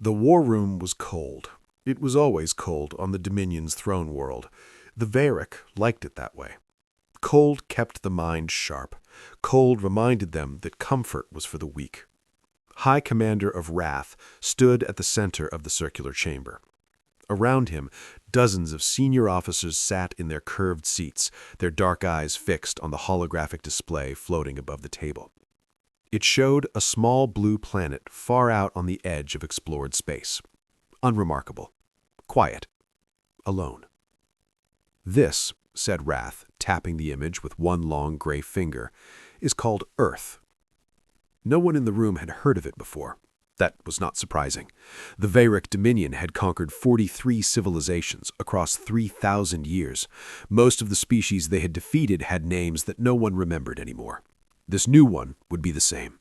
The war room was cold. It was always cold on the Dominion's throne world. The Varric liked it that way. Cold kept the mind sharp. Cold reminded them that comfort was for the weak. High Commander of Wrath stood at the center of the circular chamber. Around him, dozens of senior officers sat in their curved seats, their dark eyes fixed on the holographic display floating above the table. It showed a small blue planet far out on the edge of explored space. Unremarkable. Quiet. Alone. "This," said Wrath, tapping the image with one long gray finger, "is called Earth." No one in the room had heard of it before. That was not surprising. The Varric Dominion had conquered 43 civilizations across 3,000 years. Most of the species they had defeated had names that no one remembered anymore. This new one would be the same.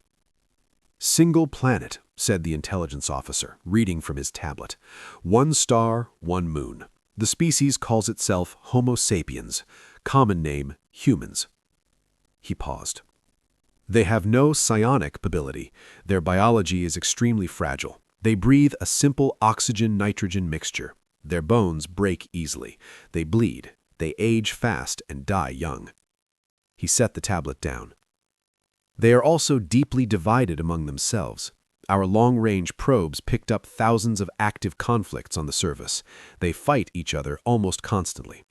"Single planet," said the intelligence officer, reading from his tablet. "One star, one moon. The species calls itself Homo sapiens. Common name, humans." He paused. "They have no psionic ability. Their biology is extremely fragile. They breathe a simple oxygen-nitrogen mixture. Their bones break easily. They bleed. They age fast and die young." He set the tablet down. "They are also deeply divided among themselves. Our long-range probes picked up thousands of active conflicts on the surface. They fight each other almost constantly."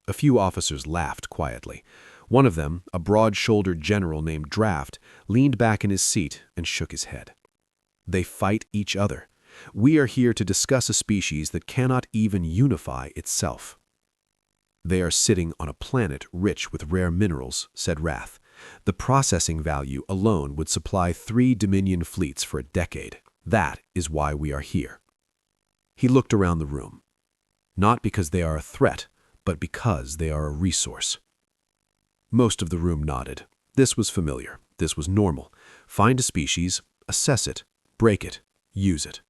A few officers laughed quietly. One of them, a broad-shouldered general named Draft, leaned back in his seat and shook his head. "They fight each other. We are here to discuss a species that cannot even unify itself." "They are sitting on a planet rich with rare minerals," said Wrath. "The processing value alone would supply 3 Dominion fleets for a decade. That is why we are here." He looked around the room. Not because they are a threat, but because they are a resource. Most of the room nodded. This was familiar. This was normal. Find a species, assess it, break it, use it.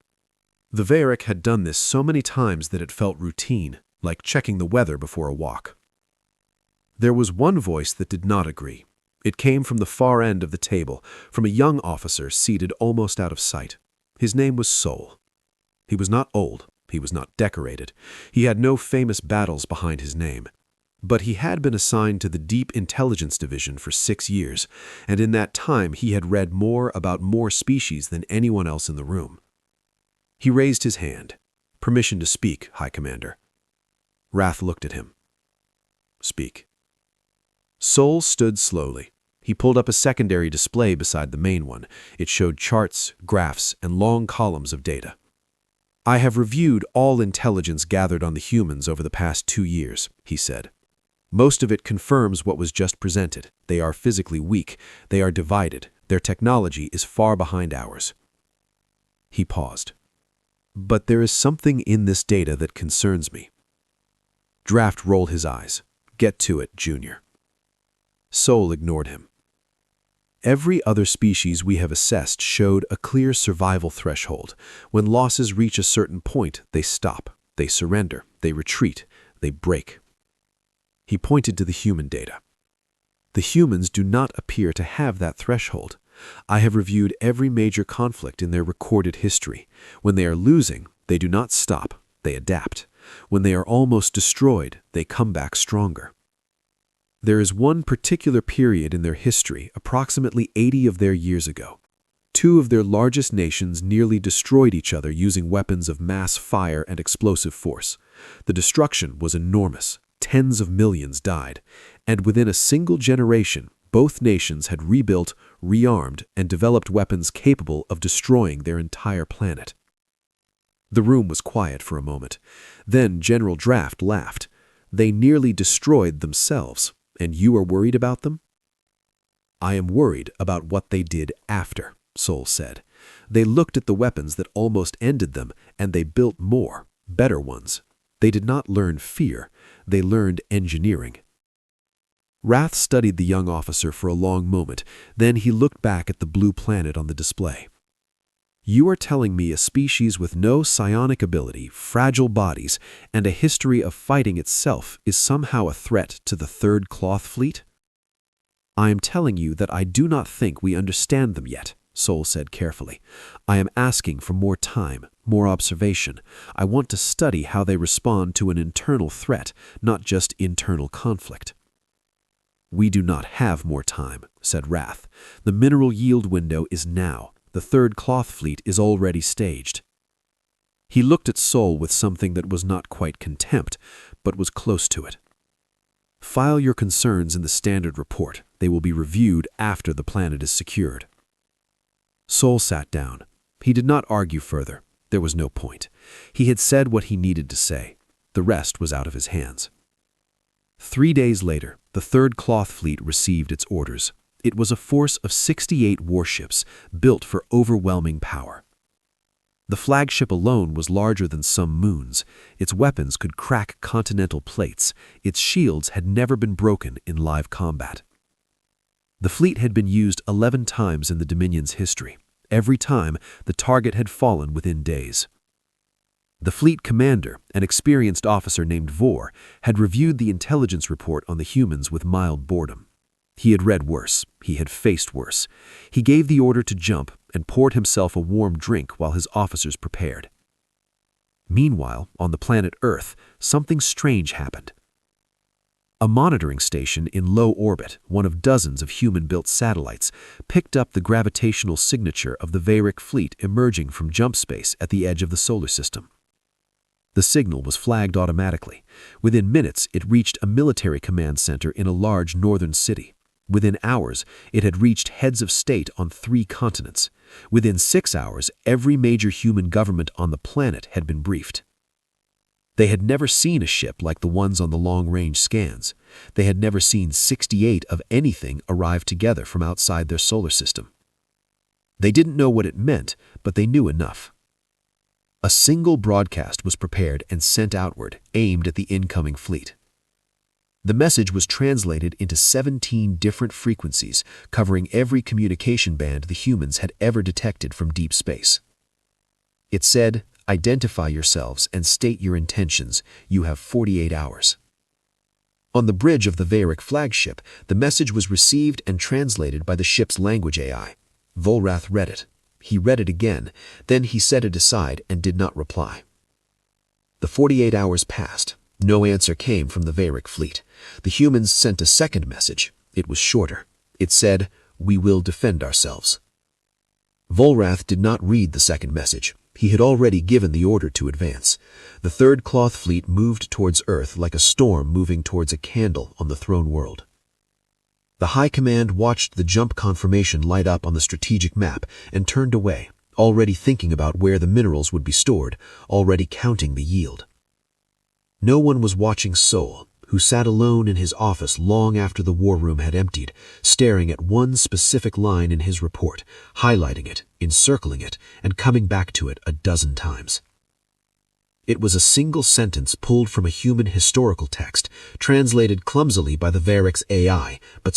The Varric had done this so many times that it felt routine, like checking the weather before a walk. There was one voice that did not agree. It came from the far end of the table, from a young officer seated almost out of sight. His name was Sol. He was not old. He was not decorated. He had no famous battles behind his name. But he had been assigned to the Deep Intelligence Division for 6 years, and in that time he had read more about more species than anyone else in the room. He raised his hand. "Permission to speak, High Commander." Wrath looked at him. "Speak." Sol stood slowly. He pulled up a secondary display beside the main one. It showed charts, graphs, and long columns of data. "I have reviewed all intelligence gathered on the humans over the past 2 years," he said. "Most of it confirms what was just presented. They are physically weak. They are divided. Their technology is far behind ours." He paused. "But there is something in this data that concerns me." Draft rolled his eyes. "Get to it, Junior." Sol ignored him. "Every other species we have assessed showed a clear survival threshold. When losses reach a certain point, they stop, they surrender, they retreat, they break." He pointed to the human data. "The humans do not appear to have that threshold. I have reviewed every major conflict in their recorded history. When they are losing, they do not stop, they adapt. When they are almost destroyed, they come back stronger. There is one particular period in their history, approximately 80 of their years ago. 2 of their largest nations nearly destroyed each other using weapons of mass fire and explosive force. The destruction was enormous. Tens of millions died. And within a single generation, both nations had rebuilt, rearmed, and developed weapons capable of destroying their entire planet." The room was quiet for a moment. Then General Draft laughed. "They nearly destroyed themselves. And you are worried about them?" "I am worried about what they did after," Sol said. "They looked at the weapons that almost ended them, and they built more, better ones. They did not learn fear. They learned engineering." Wrath studied the young officer for a long moment. Then he looked back at the blue planet on the display. "You are telling me a species with no psionic ability, fragile bodies, and a history of fighting itself is somehow a threat to the Third Cloth Fleet?" "I am telling you that I do not think we understand them yet," Sol said carefully. "I am asking for more time, more observation. I want to study how they respond to an internal threat, not just internal conflict." "We do not have more time," said Wrath. "The mineral yield window is now. The third cloth fleet is already staged." He looked at Sol with something that was not quite contempt, but was close to it. "File your concerns in the standard report. They will be reviewed after the planet is secured." Sol sat down. He did not argue further. There was no point. He had said what he needed to say. The rest was out of his hands. 3 days later, the third cloth fleet received its orders. It was a force of 68 warships, built for overwhelming power. The flagship alone was larger than some moons. Its weapons could crack continental plates. Its shields had never been broken in live combat. The fleet had been used 11 times in the Dominion's history. Every time, the target had fallen within days. The fleet commander, an experienced officer named War, had reviewed the intelligence report on the humans with mild boredom. He had read worse. He had faced worse. He gave the order to jump and poured himself a warm drink while his officers prepared. Meanwhile, on the planet Earth, something strange happened. A monitoring station in low orbit, one of dozens of human-built satellites, picked up the gravitational signature of the Vaeric fleet emerging from jump space at the edge of the solar system. The signal was flagged automatically. Within minutes, it reached a military command center in a large northern city. Within hours, it had reached heads of state on 3 continents. Within 6 hours, every major human government on the planet had been briefed. They had never seen a ship like the ones on the long-range scans. They had never seen 68 of anything arrive together from outside their solar system. They didn't know what it meant, but they knew enough. A single broadcast was prepared and sent outward, aimed at the incoming fleet. The message was translated into 17 different frequencies, covering every communication band the humans had ever detected from deep space. It said, "Identify yourselves and state your intentions. You have 48 hours." On the bridge of the Vaeric flagship, the message was received and translated by the ship's language AI. Volrath read it. He read it again, then he set it aside and did not reply. The 48 hours passed. No answer came from the Vaeric fleet. The humans sent a second message. It was shorter. It said, "We will defend ourselves." Volrath did not read the second message. He had already given the order to advance. The third cloth fleet moved towards Earth like a storm moving towards a candle on the throne world. The High Command watched the jump confirmation light up on the strategic map and turned away, already thinking about where the minerals would be stored, already counting the yield. No one was watching Sol, who sat alone in his office long after the war room had emptied, staring at one specific line in his report, highlighting it, encircling it, and coming back to it a dozen times. It was a single sentence pulled from a human historical text, translated clumsily by the Vaeric's AI, but